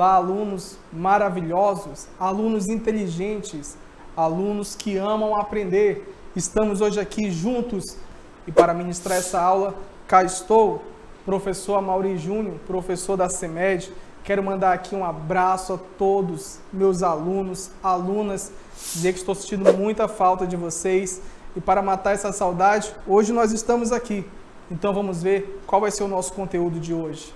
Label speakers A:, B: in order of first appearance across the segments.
A: graduar alunos maravilhosos, alunos inteligentes, alunos que amam aprender. Estamos hoje aqui juntos e para ministrar essa aula, cá estou, professor Amaury Júnior, professor da CEMED. Quero mandar aqui um abraço a todos meus alunos, alunas, dizer que estou sentindo muita falta de vocês. E para matar essa saudade, hoje nós estamos aqui. Então vamos ver qual vai ser o nosso conteúdo de hoje.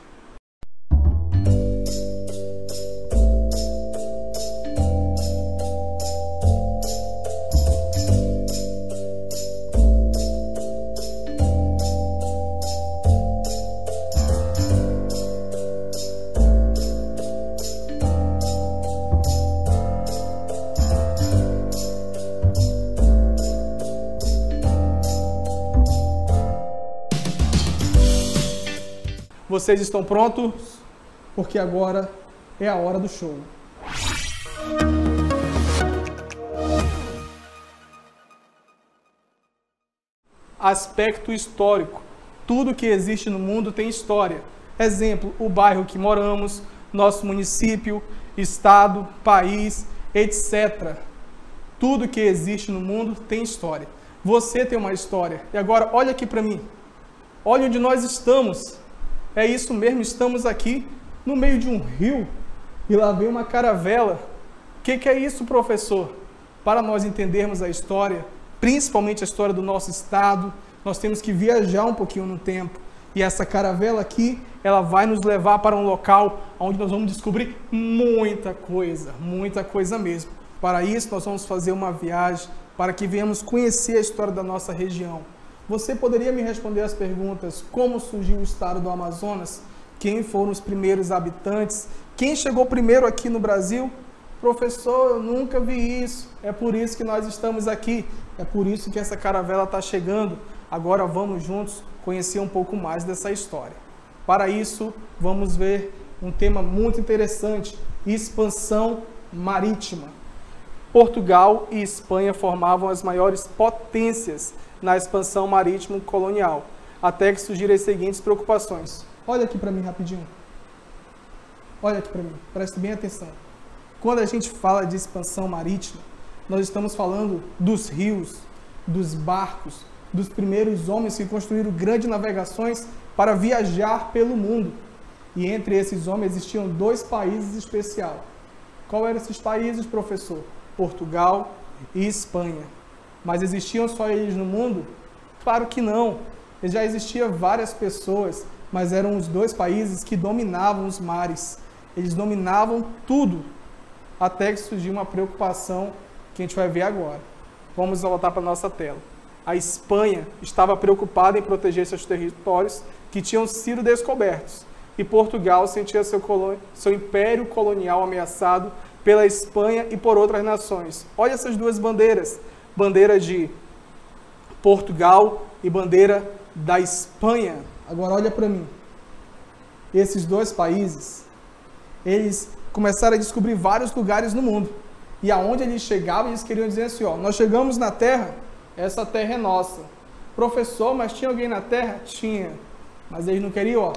A: Vocês estão prontos? Porque agora é a hora do show. Aspecto histórico. Tudo que existe no mundo tem história. Exemplo, o bairro que moramos, nosso município, estado, país, etc. Tudo que existe no mundo tem história. Você tem uma história. E agora, olha aqui para mim. Olha onde nós estamos. É isso mesmo, estamos aqui no meio de um rio e lá vem uma caravela. O que é isso, professor? Para nós entendermos a história, principalmente a história do nosso estado, nós temos que viajar um pouquinho no tempo. E essa caravela aqui, ela vai nos levar para um local onde nós vamos descobrir muita coisa mesmo. Para isso, nós vamos fazer uma viagem para que venhamos conhecer a história da nossa região. Você poderia me responder as perguntas: como surgiu o estado do Amazonas? Quem foram os primeiros habitantes? Quem chegou primeiro aqui no Brasil? Professor, eu nunca vi isso. É por isso que nós estamos aqui. É por isso que essa caravela está chegando. Agora vamos juntos conhecer um pouco mais dessa história. Para isso, vamos ver um tema muito interessante: expansão marítima. Portugal e Espanha formavam as maiores potências na expansão marítima colonial, até que surgiram as seguintes preocupações. Olha aqui para mim rapidinho. Olha aqui para mim, preste bem atenção. Quando a gente fala de expansão marítima, nós estamos falando dos rios, dos barcos, dos primeiros homens que construíram grandes navegações para viajar pelo mundo. E entre esses homens existiam dois países especiais. Qual eram esses países, professor? Portugal e Espanha. Mas existiam só eles no mundo? Claro que não. Já existiam várias pessoas, mas eram os dois países que dominavam os mares. Eles dominavam tudo, até que surgiu uma preocupação que a gente vai ver agora. Vamos voltar para a nossa tela. A Espanha estava preocupada em proteger seus territórios que tinham sido descobertos. E Portugal sentia seu império colonial ameaçado pela Espanha e por outras nações. Olha essas duas bandeiras. Bandeira de Portugal e bandeira da Espanha. Agora olha para mim. Esses dois países, eles começaram a descobrir vários lugares no mundo. E aonde eles chegavam, eles queriam dizer assim, ó, nós chegamos na Terra, essa Terra é nossa. Professor, mas tinha alguém na Terra? Tinha. Mas eles não queriam, ó,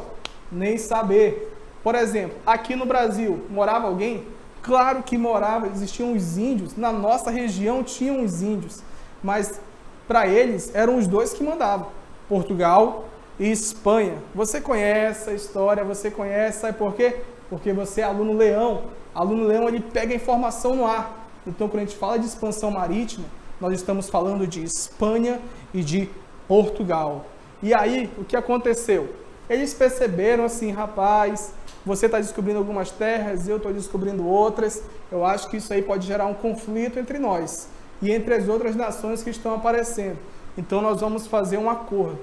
A: nem saber. Por exemplo, aqui no Brasil, morava alguém? Claro que morava, existiam os índios, na nossa região tinham os índios, mas para eles eram os dois que mandavam, Portugal e Espanha. Você conhece a história, você conhece, sabe por quê? Porque você é aluno leão. Aluno leão, ele pega a informação no ar. Então, quando a gente fala de expansão marítima, nós estamos falando de Espanha e de Portugal. E aí, o que aconteceu? Eles perceberam assim, rapaz, você está descobrindo algumas terras, eu estou descobrindo outras. Eu acho que isso aí pode gerar um conflito entre nós e entre as outras nações que estão aparecendo. Então nós vamos fazer um acordo.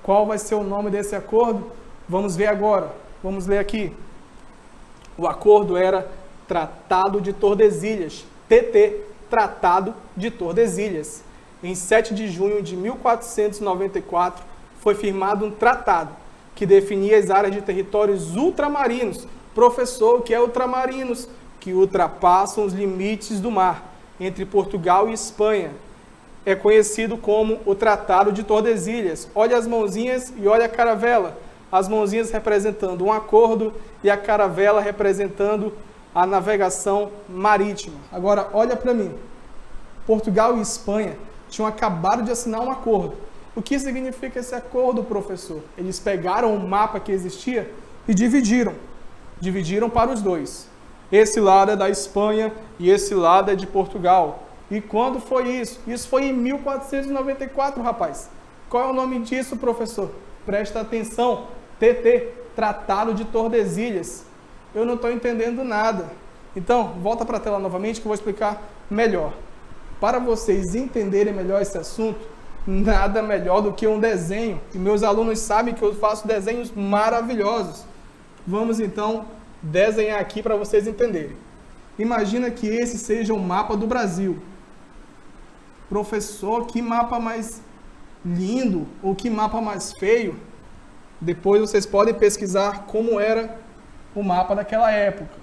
A: Qual vai ser o nome desse acordo? Vamos ver agora. Vamos ler aqui. O acordo era Tratado de Tordesilhas, TT, Tratado de Tordesilhas. Em 7 de junho de 1494 foi firmado um tratado que definia as áreas de territórios ultramarinos. Professor, o que é ultramarinos? Que ultrapassam os limites do mar, entre Portugal e Espanha. É conhecido como o Tratado de Tordesilhas. Olha as mãozinhas e olha a caravela. as mãozinhas representando um acordo e a caravela representando a navegação marítima. Agora, olha para mim. Portugal e Espanha tinham acabado de assinar um acordo. O que significa esse acordo, professor? Eles pegaram o mapa que existia e dividiram. Dividiram para os dois. Esse lado é da Espanha e esse lado é de Portugal. E quando foi isso? Isso foi em 1494, rapaz. Qual é o nome disso, professor? Presta atenção. TT, Tratado de Tordesilhas. Eu não estou entendendo nada. Então, volta para a tela novamente que eu vou explicar melhor. Para vocês entenderem melhor esse assunto, nada melhor do que um desenho. E meus alunos sabem que eu faço desenhos maravilhosos. Vamos então desenhar aqui para vocês entenderem. Imagina que esse seja o mapa do Brasil. Professor, que mapa mais lindo ou que mapa mais feio? Depois vocês podem pesquisar como era o mapa daquela época.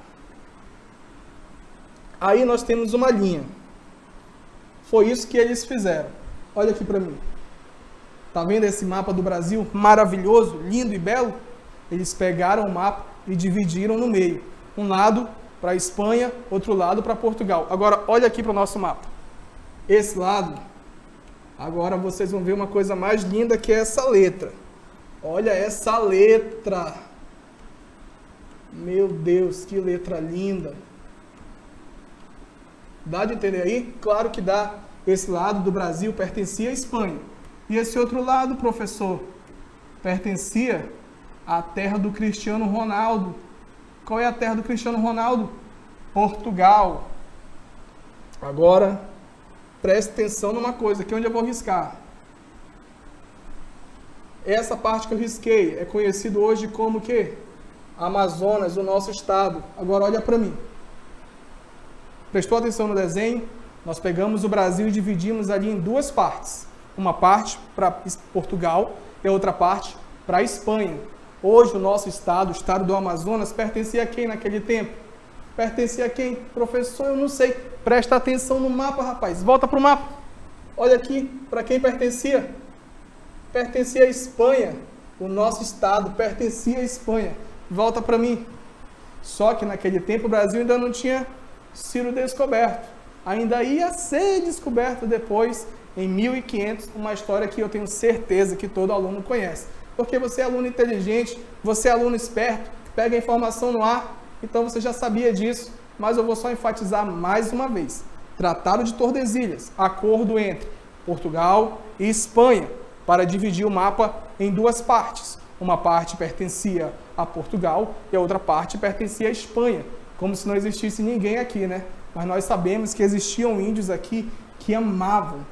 A: Aí nós temos uma linha. Foi isso que eles fizeram. Olha aqui para mim. Tá vendo esse mapa do Brasil maravilhoso, lindo e belo? Eles pegaram o mapa e dividiram no meio. Um lado para a Espanha, outro lado para Portugal. Agora, olha aqui para o nosso mapa. Esse lado, agora vocês vão ver uma coisa mais linda que é essa letra. Olha essa letra. Meu Deus, que letra linda. Dá de entender aí? Claro que dá. Esse lado do Brasil pertencia à Espanha. E esse outro lado, professor, pertencia à terra do Cristiano Ronaldo. Qual é a terra do Cristiano Ronaldo? Portugal. Agora, preste atenção numa coisa, aqui onde eu vou riscar. Essa parte que eu risquei é conhecido hoje como o quê? Amazonas, o nosso estado. Agora olha para mim. Prestou atenção no desenho? Nós pegamos o Brasil e dividimos ali em duas partes. Uma parte para Portugal e a outra parte para a Espanha. Hoje o nosso estado, o estado do Amazonas, pertencia a quem naquele tempo? Pertencia a quem? Professor, eu não sei. Presta atenção no mapa, rapaz. Volta para o mapa. Olha aqui, para quem pertencia? Pertencia à Espanha. O nosso estado pertencia à Espanha. Volta para mim. Só que naquele tempo o Brasil ainda não tinha sido descoberto. Ainda ia ser descoberto depois, em 1500, uma história que eu tenho certeza que todo aluno conhece. Porque você é aluno inteligente, você é aluno esperto, pega a informação no ar, então você já sabia disso, mas eu vou só enfatizar mais uma vez. Tratado de Tordesilhas, acordo entre Portugal e Espanha, para dividir o mapa em duas partes. Uma parte pertencia a Portugal e a outra parte pertencia à Espanha. Como se não existisse ninguém aqui, né? Mas nós sabemos que existiam índios aqui que amavam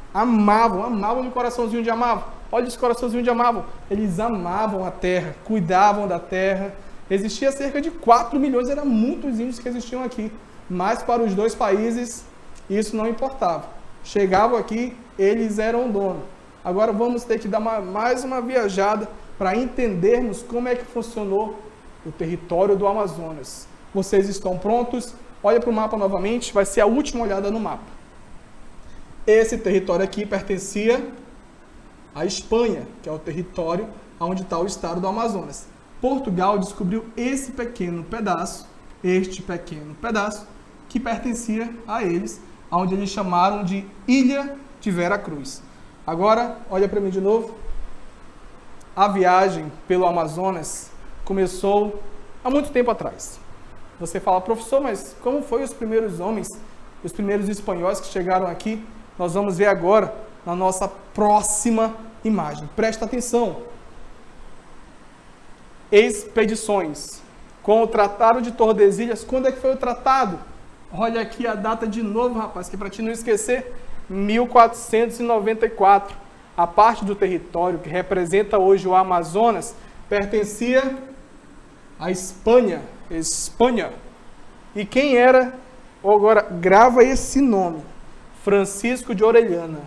A: no coraçãozinho de amavam. Olha esse coraçãozinho de amavam. Eles amavam a terra, cuidavam da terra. Existia cerca de 4 milhões, eram muitos índios que existiam aqui. Mas para os dois países, isso não importava. Chegavam aqui, eles eram dono. Agora vamos ter que dar mais uma viajada para entendermos como é que funcionou o território do Amazonas. Vocês estão prontos? Olha para o mapa novamente, vai ser a última olhada no mapa. Esse território aqui pertencia à Espanha, que é o território onde está o estado do Amazonas. Portugal descobriu esse pequeno pedaço, que pertencia a eles, onde eles chamaram de Ilha de Vera Cruz. Agora, olha para mim de novo. A viagem pelo Amazonas começou há muito tempo atrás. Você fala, professor, mas como foi os primeiros homens, os primeiros espanhóis que chegaram aqui? Nós vamos ver agora na nossa próxima imagem. Presta atenção. Expedições. Com o Tratado de Tordesilhas, quando é que foi o tratado? Olha aqui a data de novo, rapaz, que é para te não esquecer. 1494. A parte do território que representa hoje o Amazonas pertencia à Espanha. E quem era? Agora, grava esse nome. Francisco de Orellana.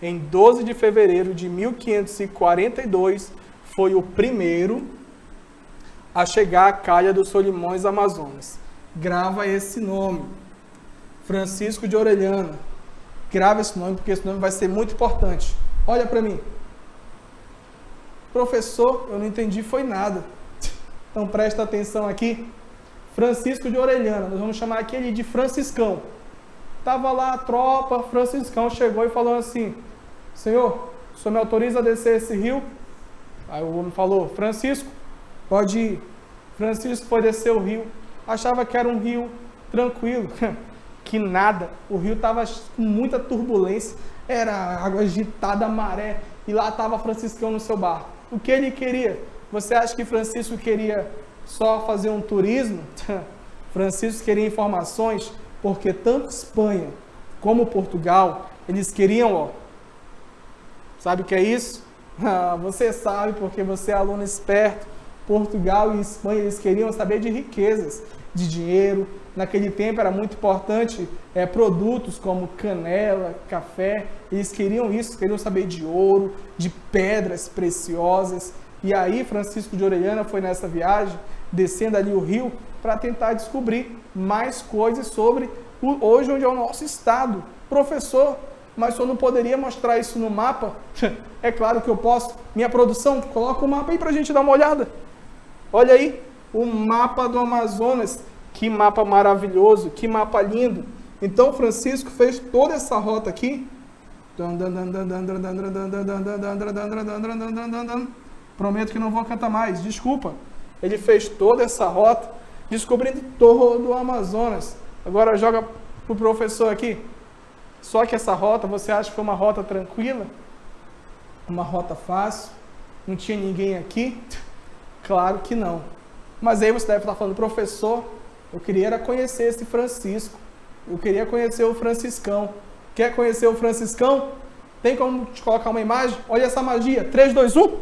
A: Em 12 de fevereiro de 1542, foi o primeiro a chegar à calha dos Solimões Amazonas. Grava esse nome. Francisco de Orellana. Grava esse nome, porque esse nome vai ser muito importante. Olha para mim. Professor, eu não entendi foi nada. Então presta atenção aqui. Francisco de Orellana, nós vamos chamar aqui ele de Franciscão. Estava lá a tropa, Franciscão chegou e falou assim: Senhor, o senhor me autoriza a descer esse rio? Aí o homem falou: Francisco, pode ir. Francisco foi descer o rio, achava que era um rio tranquilo, que nada, o rio estava com muita turbulência, era água agitada, maré, e lá estava Franciscão no seu barco. O que ele queria? Você acha que Francisco queria só fazer um turismo? Francisco queria informações, porque tanto Espanha como Portugal, eles queriam, ó, sabe o que é isso? Você sabe, porque você é aluno esperto. Portugal e Espanha, eles queriam saber de riquezas, de dinheiro. Naquele tempo era muito importante produtos como canela, café. Eles queriam isso, queriam saber de ouro, de pedras preciosas. E aí Francisco de Orellana foi nessa viagem, descendo ali o rio, para tentar descobrir mais coisas sobre hoje onde é o nosso estado. Professor, mas o senhor não poderia mostrar isso no mapa? É claro que eu posso. Minha produção, coloca o mapa aí para a gente dar uma olhada. Olha aí, o mapa do Amazonas. Que mapa maravilhoso, que mapa lindo. Então Francisco fez toda essa rota aqui. Prometo que não vou cantar mais, desculpa. Ele fez toda essa rota, descobrindo todo o Amazonas. Agora joga pro professor aqui. Só que essa rota, você acha que foi uma rota tranquila? Uma rota fácil? Não tinha ninguém aqui? Claro que não. Mas aí você deve estar falando: professor, eu queria era conhecer esse Francisco. Eu queria conhecer o Franciscão. Quer conhecer o Franciscão? Tem como te colocar uma imagem? Olha essa magia. 3, 2, 1.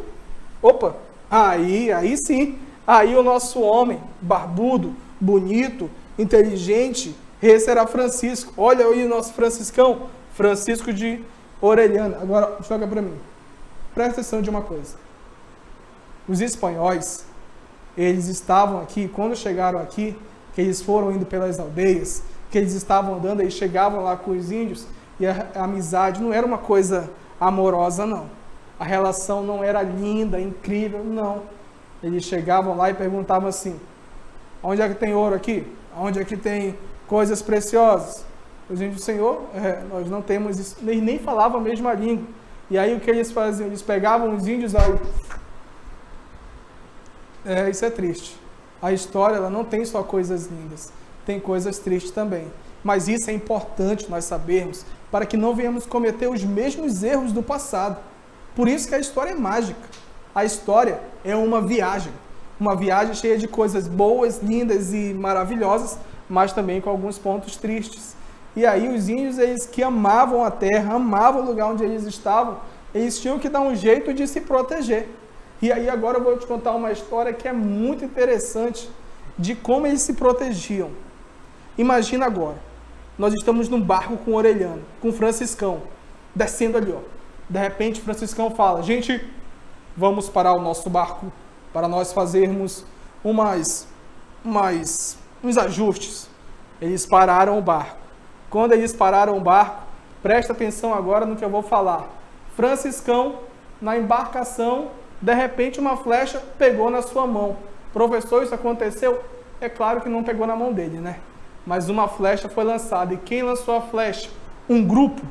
A: Opa! Aí sim. Aí o nosso homem, barbudo, bonito, inteligente, esse era Francisco. Olha aí o nosso Franciscão. Francisco de Orellana. Agora, joga para mim. Presta atenção de uma coisa. Os espanhóis, eles estavam aqui, quando chegaram aqui, que eles foram indo pelas aldeias, que eles estavam andando, eles chegavam lá com os índios, e a amizade não era uma coisa amorosa, não. A relação não era linda, incrível, não. Eles chegavam lá e perguntavam assim: onde é que tem ouro aqui? Onde é que tem coisas preciosas? Os índios: Senhor, nós não temos isso. Eles nem falavam a mesma língua. E aí o que eles faziam? Eles pegavam os índios aí. Isso é triste. A história, ela não tem só coisas lindas, tem coisas tristes também. Mas isso é importante nós sabermos, para que não venhamos cometer os mesmos erros do passado. Por isso que a história é mágica. A história é uma viagem cheia de coisas boas, lindas e maravilhosas, mas também com alguns pontos tristes. E aí os índios, eles que amavam a terra, amavam o lugar onde eles estavam, eles tinham que dar um jeito de se proteger. E aí agora eu vou te contar uma história que é muito interessante de como eles se protegiam. Imagina agora, nós estamos num barco com Orellana, com Franciscão, descendo ali, ó. De repente Franciscão fala: gente, vamos parar o nosso barco para nós fazermos uns ajustes. Eles pararam o barco. Quando eles pararam o barco, presta atenção agora no que eu vou falar. Franciscão, na embarcação, de repente uma flecha pegou na sua mão. Professor, isso aconteceu? É claro que não pegou na mão dele, né? Mas uma flecha foi lançada. E quem lançou a flecha? Um grupo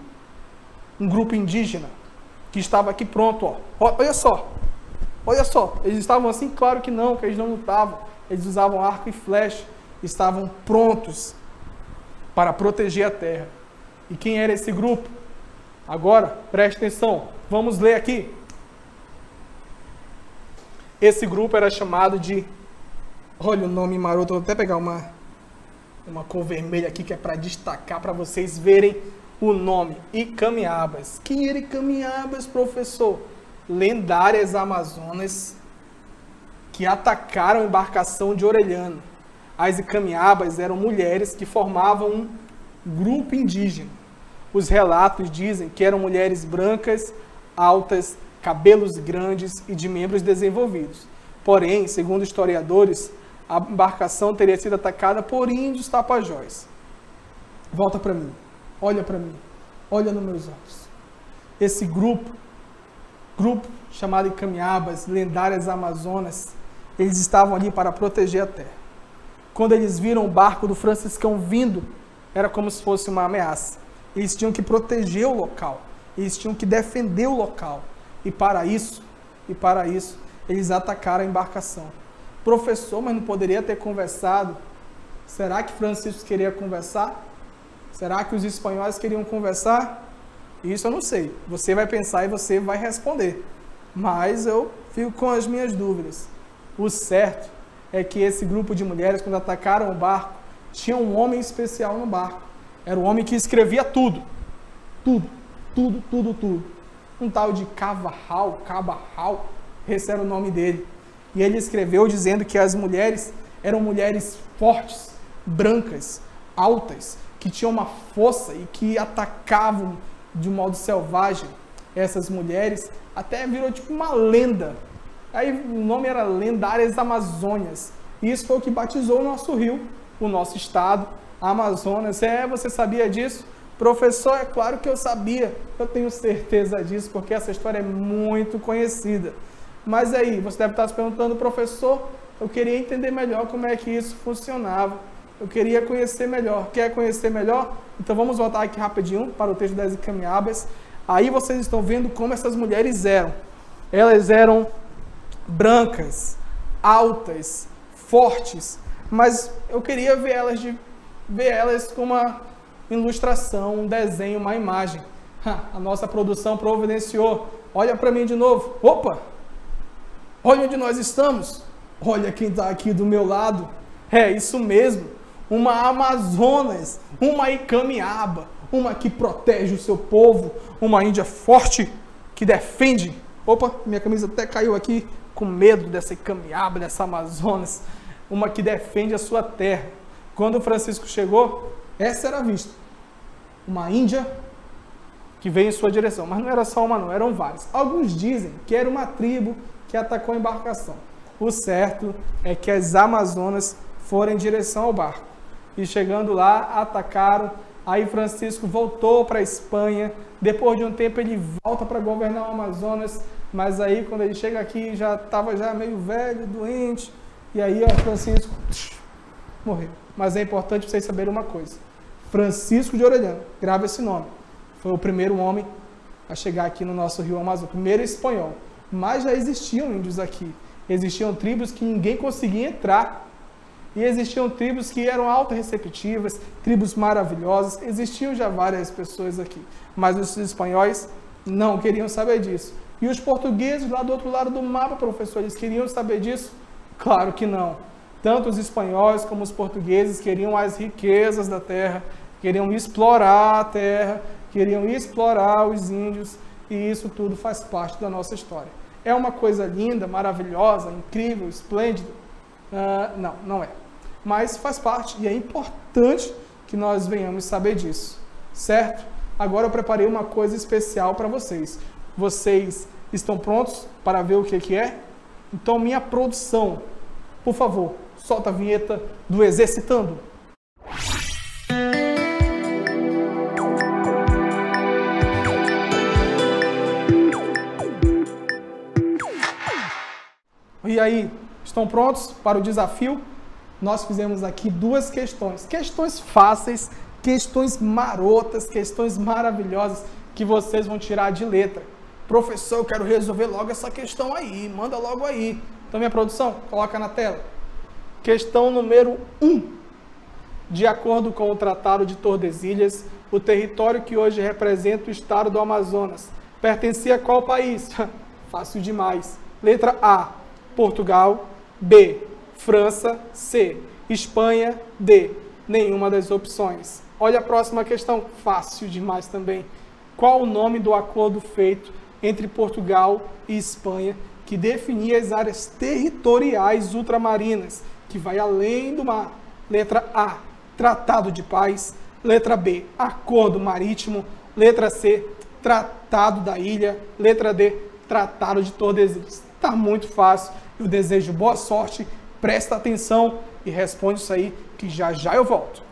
A: indígena, que estava aqui pronto, ó. Olha só, eles estavam assim? Claro que não, que eles não lutavam. Eles usavam arco e flecha, estavam prontos para proteger a terra. E quem era esse grupo? Agora, preste atenção, vamos ler aqui. Esse grupo era chamado de... Olha o nome maroto, vou até pegar uma cor vermelha aqui, que é para destacar, para vocês verem o nome. Icamiabas. Quem era Icamiabas, professor? Lendárias Amazonas que atacaram a embarcação de Orellana. As Icamiabas eram mulheres que formavam um grupo indígena. Os relatos dizem que eram mulheres brancas, altas, cabelos grandes e de membros desenvolvidos. Porém, segundo historiadores, a embarcação teria sido atacada por índios tapajós. Volta para mim, olha nos meus olhos. Esse grupo chamado Icamiabas, lendárias Amazonas, Eles estavam ali para proteger a terra. Quando eles viram o barco do franciscão vindo, era como se fosse uma ameaça. Eles tinham que proteger o local. Eles tinham que defender o local. E para isso, eles atacaram a embarcação. Professor, mas não poderia ter conversado? Será que Francisco queria conversar? Será que os espanhóis queriam conversar? Isso eu não sei. Você vai pensar e você vai responder. Mas eu fico com as minhas dúvidas. O certo é que esse grupo de mulheres, quando atacaram o barco, tinha um homem especial no barco. Era o homem que escrevia tudo. Tudo. Um tal de Cabarral, esse era o nome dele. E ele escreveu dizendo que as mulheres eram mulheres fortes, brancas, altas, que tinham uma força e que atacavam de um modo selvagem essas mulheres, até virou tipo uma lenda. Aí o nome era Lendárias Amazônias. E isso foi o que batizou o nosso rio, o nosso estado, Amazonas. Você sabia disso? Professor, é claro que eu sabia. Eu tenho certeza disso, porque essa história é muito conhecida. Mas aí, você deve estar se perguntando, professor, eu queria entender melhor como é que isso funcionava. Eu queria conhecer melhor. Quer conhecer melhor? Então vamos voltar aqui rapidinho para o texto das Encaminhadas. Aí vocês estão vendo como essas mulheres eram. Elas eram brancas, altas, fortes, mas eu queria ver elas com uma ilustração, um desenho, uma imagem. A nossa produção providenciou. Olha para mim de novo. Opa! Olha onde nós estamos. Olha quem está aqui do meu lado. É isso mesmo. Uma Amazonas, uma Icamiaba, uma que protege o seu povo, uma Índia forte que defende. Opa, minha camisa até caiu aqui com medo dessa Icamiaba, dessa Amazonas. Uma que defende a sua terra. Quando o Francisco chegou, essa era a vista. Uma Índia que veio em sua direção. Mas não era só uma não, eram várias. Alguns dizem que era uma tribo que atacou a embarcação. O certo é que as Amazonas foram em direção ao barco. E chegando lá, atacaram. Aí Francisco voltou para a Espanha. Depois de um tempo ele volta para governar o Amazonas. Mas aí quando ele chega aqui já estava já meio velho, doente. E aí Francisco morreu. Mas é importante vocês saberem uma coisa. Francisco de Orellana, grava esse nome. Foi o primeiro homem a chegar aqui no nosso rio Amazonas. Primeiro espanhol. Mas já existiam índios aqui. Existiam tribos que ninguém conseguia entrar. E existiam tribos que eram autorreceptivas, tribos maravilhosas. Existiam já várias pessoas aqui. Mas os espanhóis não queriam saber disso. E os portugueses lá do outro lado do mapa, professor, eles queriam saber disso? Claro que não. Tanto os espanhóis como os portugueses queriam as riquezas da terra, queriam explorar a terra, queriam explorar os índios. E isso tudo faz parte da nossa história. É uma coisa linda, maravilhosa, incrível, esplêndida? Não, não é. Mas faz parte e é importante que nós venhamos saber disso, certo? Agora eu preparei uma coisa especial para vocês. Vocês estão prontos para ver o que é? Então, minha produção, por favor, solta a vinheta do Exercitando. E aí, estão prontos para o desafio? Nós fizemos aqui duas questões. Questões fáceis, questões marotas, questões maravilhosas que vocês vão tirar de letra. Professor, eu quero resolver logo essa questão aí. Manda logo aí. Então, minha produção, coloca na tela. Questão número 1. De acordo com o Tratado de Tordesilhas, o território que hoje representa o estado do Amazonas pertencia a qual país? Fácil demais. Letra A, Portugal. B, França. C, Espanha. D, nenhuma das opções. Olha a próxima questão, fácil demais também. Qual o nome do acordo feito entre Portugal e Espanha que definia as áreas territoriais ultramarinas, que vai além do mar? Letra A, Tratado de Paz. Letra B, Acordo Marítimo. Letra C, Tratado da Ilha. Letra D, Tratado de Tordesilhas. Está muito fácil. Eu desejo boa sorte, presta atenção e responde isso aí, que já já eu volto.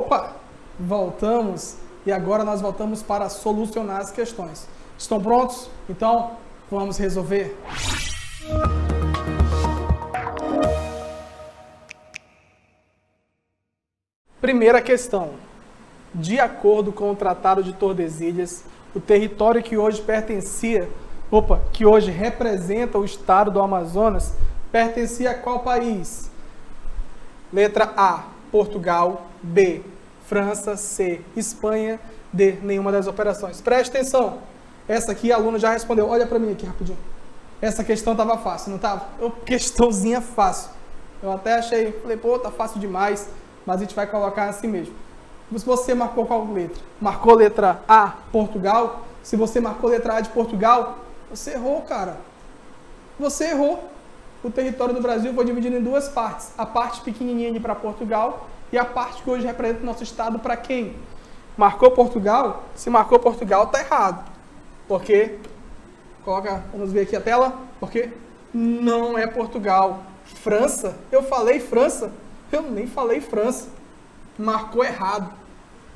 A: Opa! Voltamos e agora nós voltamos para solucionar as questões. Estão prontos? Então, vamos resolver? Primeira questão. De acordo com o Tratado de Tordesilhas, o território que hoje que hoje representa o estado do Amazonas, pertencia a qual país? Letra A, Portugal. B, França. C, Espanha. D, nenhuma das operações. Preste atenção. Essa aqui a aluna já respondeu. Olha para mim aqui rapidinho. Essa questão estava fácil, não estava? Questãozinha fácil. Eu até achei, falei, pô, tá fácil demais, mas a gente vai colocar assim mesmo. Se você marcou qual letra? Marcou letra A, Portugal? Se você marcou letra A de Portugal, você errou, cara. Você errou. O território do Brasil foi dividido em duas partes. A parte pequenininha para Portugal e a parte que hoje representa o nosso estado para quem? Marcou Portugal? Se marcou Portugal, tá errado. Porque, vamos ver aqui a tela, porque não é Portugal. França? Eu falei França? Eu nem falei França. Marcou errado.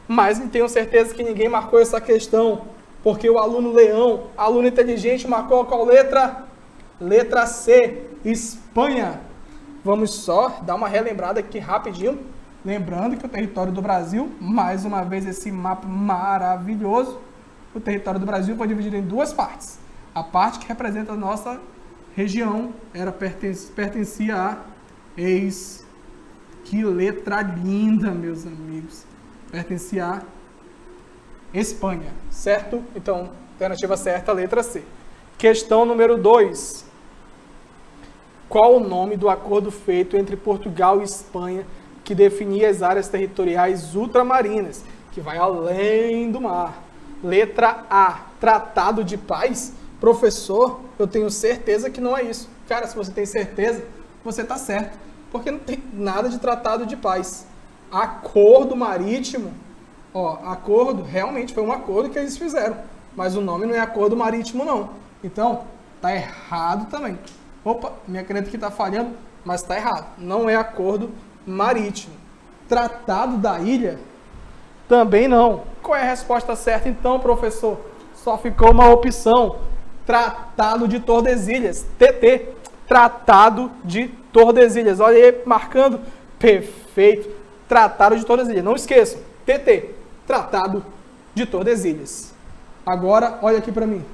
A: Mas não tenho certeza que ninguém marcou essa questão, porque o aluno leão, aluno inteligente, marcou qual letra? Letra C, Espanha. Vamos só dar uma relembrada aqui rapidinho. Lembrando que o território do Brasil, mais uma vez esse mapa maravilhoso, o território do Brasil foi dividido em duas partes. A parte que representa a nossa região pertencia a que letra linda, meus amigos. Pertencia a Espanha, certo? Então, alternativa certa, letra C. Questão número 2. Qual o nome do acordo feito entre Portugal e Espanha que definia as áreas territoriais ultramarinas, que vai além do mar? Letra A, Tratado de Paz. Professor, eu tenho certeza que não é isso. Cara, se você tem certeza, você está certo, porque não tem nada de Tratado de Paz. Acordo marítimo, acordo, realmente foi um acordo que eles fizeram, mas o nome não é acordo marítimo não. Então, tá errado também. Opa, minha caneta aqui tá falhando, mas tá errado. Não é acordo marítimo. Tratado da ilha? Também não. Qual é a resposta certa então, professor? Só ficou uma opção. Tratado de Tordesilhas, TT. Tratado de Tordesilhas. Olha aí, marcando. Perfeito. Tratado de Tordesilhas. Não esqueçam. TT. Tratado de Tordesilhas. Agora, olha aqui para mim.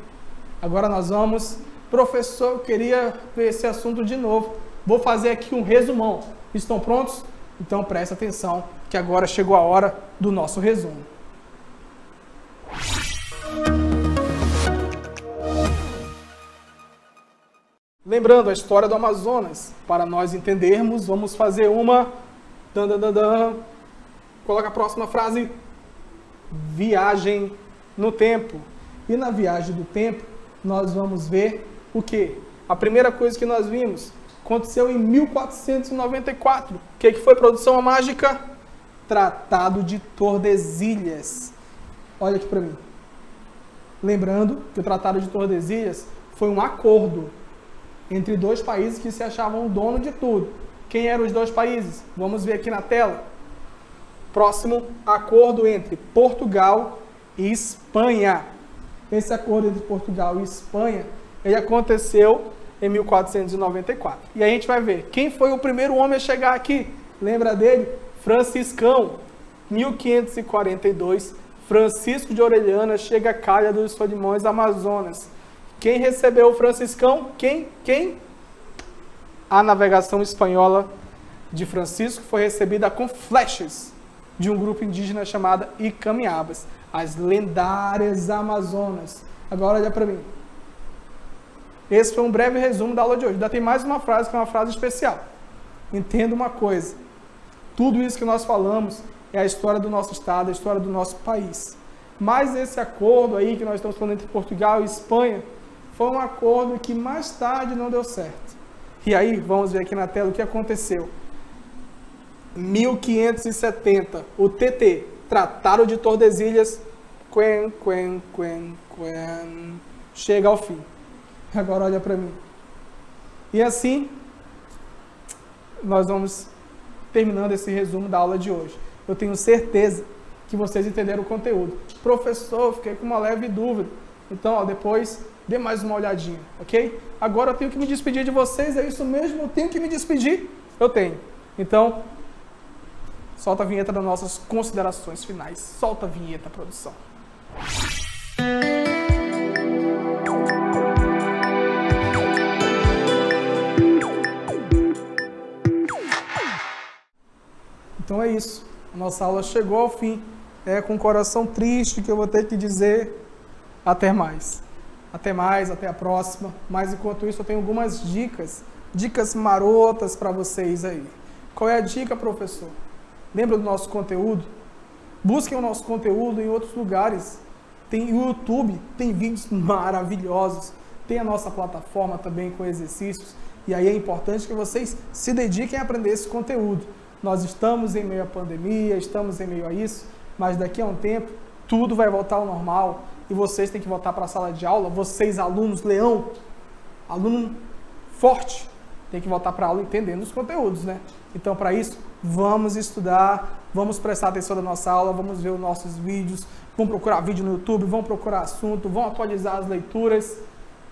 A: Agora nós vamos... Professor, eu queria ver esse assunto de novo. Vou fazer aqui um resumão. Estão prontos? Então presta atenção, que agora chegou a hora do nosso resumo. Lembrando a história do Amazonas, para nós entendermos, vamos fazer uma... Coloca a próxima frase. Viagem no tempo. E na viagem do tempo, nós vamos ver o quê? A primeira coisa que nós vimos aconteceu em 1494. O que foi produção mágica? Tratado de Tordesilhas. Olha aqui para mim. Lembrando que o Tratado de Tordesilhas foi um acordo entre dois países que se achavam dono de tudo. Quem eram os dois países? Vamos ver aqui na tela. Próximo, acordo entre Portugal e Espanha. Esse acordo entre Portugal e Espanha, ele aconteceu em 1494. E aí a gente vai ver, quem foi o primeiro homem a chegar aqui? Lembra dele? Franciscão. 1542, Francisco de Orellana chega à Calha dos Solimões, Amazonas. Quem recebeu o Franciscão? Quem? A navegação espanhola de Francisco foi recebida com flechas de um grupo indígena chamado Icamiabas, as lendárias Amazonas. Agora olha para mim. Esse foi um breve resumo da aula de hoje. Ainda tem mais uma frase que é uma frase especial. Entenda uma coisa. Tudo isso que nós falamos é a história do nosso estado, a história do nosso país. Mas esse acordo aí que nós estamos falando entre Portugal e Espanha foi um acordo que mais tarde não deu certo. E aí, vamos ver aqui na tela o que aconteceu. 1570, o TT, Tratado de Tordesilhas, chega ao fim. Agora olha para mim. E assim, nós vamos terminando esse resumo da aula de hoje. Eu tenho certeza que vocês entenderam o conteúdo. Professor, fiquei com uma leve dúvida. Então, ó, depois, dê mais uma olhadinha, ok? Agora eu tenho que me despedir de vocês, é isso mesmo? Eu tenho que me despedir? Eu tenho. Então, solta a vinheta das nossas considerações finais. Solta a vinheta, produção. Então é isso. A nossa aula chegou ao fim. É com o coração triste que eu vou ter que dizer até mais. Até mais, até a próxima. Mas enquanto isso eu tenho algumas dicas marotas para vocês aí. Qual é a dica, professor? Lembra do nosso conteúdo? Busquem o nosso conteúdo em outros lugares. Tem o YouTube, tem vídeos maravilhosos. Tem a nossa plataforma também com exercícios. E aí é importante que vocês se dediquem a aprender esse conteúdo. Nós estamos em meio à pandemia, estamos em meio a isso, mas daqui a um tempo tudo vai voltar ao normal e vocês têm que voltar para a sala de aula. Vocês, alunos leão, aluno forte, tem que voltar para a aula entendendo os conteúdos, né? Então, para isso, vamos estudar, vamos prestar atenção na nossa aula, vamos ver os nossos vídeos, vamos procurar vídeo no YouTube, vamos procurar assunto, vamos atualizar as leituras.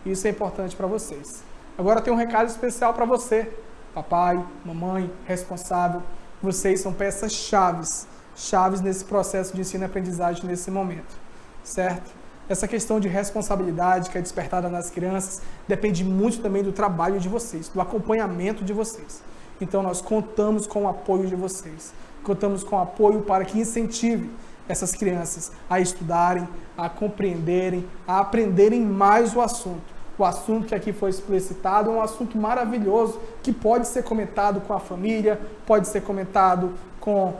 A: Isso é importante para vocês. Agora tem um recado especial para você, papai, mamãe, responsável. Vocês são peças chaves nesse processo de ensino e aprendizagem nesse momento, certo? Essa questão de responsabilidade que é despertada nas crianças depende muito também do trabalho de vocês, do acompanhamento de vocês. Então nós contamos com o apoio de vocês, contamos com o apoio para que incentive essas crianças a estudarem, a compreenderem, a aprenderem mais o assunto. O assunto que aqui foi explicitado é um assunto maravilhoso que pode ser comentado com a família, pode ser comentado com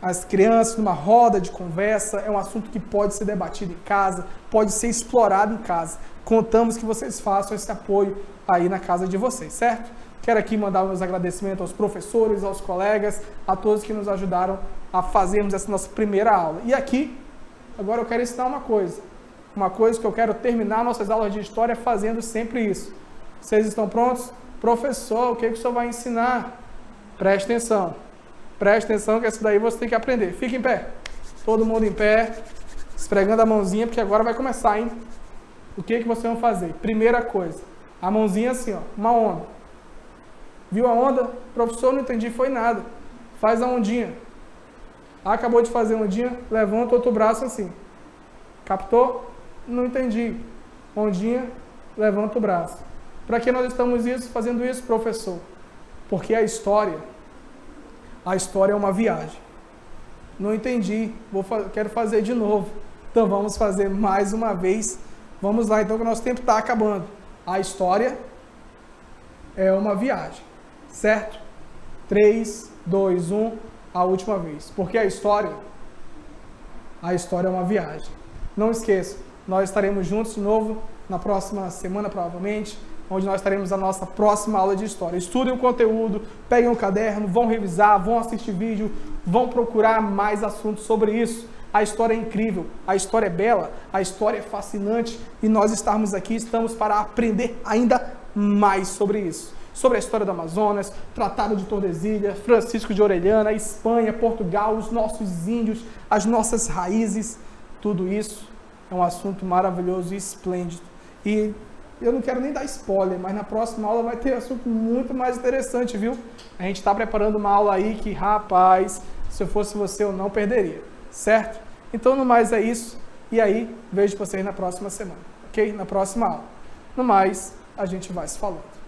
A: as crianças numa roda de conversa, é um assunto que pode ser debatido em casa, pode ser explorado em casa. Contamos que vocês façam esse apoio aí na casa de vocês, certo? Quero aqui mandar meus agradecimentos aos professores, aos colegas, a todos que nos ajudaram a fazermos essa nossa primeira aula. E aqui, agora eu quero ensinar uma coisa que eu quero terminar nossas aulas de história fazendo sempre isso. Vocês estão prontos? Professor, o que o senhor vai ensinar? Preste atenção que essa daí você tem que aprender. Fique em pé. Todo mundo em pé, esfregando a mãozinha, porque agora vai começar, hein? O que vocês vão fazer? Primeira coisa, a mãozinha assim, ó, uma onda. Viu a onda? Professor, não entendi, foi nada. Faz a ondinha. Acabou de fazer a ondinha, levanta outro braço assim. Captou? Não entendi. Ondinha, levanta o braço. Para que nós estamos fazendo isso, professor? Porque a história é uma viagem. Não entendi, quero fazer de novo. Então vamos fazer mais uma vez. Vamos lá, então, que o nosso tempo está acabando. A história é uma viagem, certo? 3, 2, 1, a última vez. Porque a história é uma viagem. Não esqueça, nós estaremos juntos de novo na próxima semana, provavelmente, onde nós teremos a nossa próxima aula de história. Estudem o conteúdo, peguem um caderno, vão revisar, vão assistir vídeo, vão procurar mais assuntos sobre isso. A história é incrível, a história é bela, a história é fascinante e nós estamos para aprender ainda mais sobre isso. Sobre a história do Amazonas, Tratado de Tordesilhas, Francisco de Orellana, Espanha, Portugal, os nossos índios, as nossas raízes, tudo isso é um assunto maravilhoso e esplêndido. E eu não quero nem dar spoiler, mas na próxima aula vai ter assunto muito mais interessante, viu? A gente está preparando uma aula aí que, rapaz, se eu fosse você, eu não perderia, certo? Então, no mais é isso. E aí, vejo vocês na próxima semana, ok? Na próxima aula. No mais, a gente vai se falando.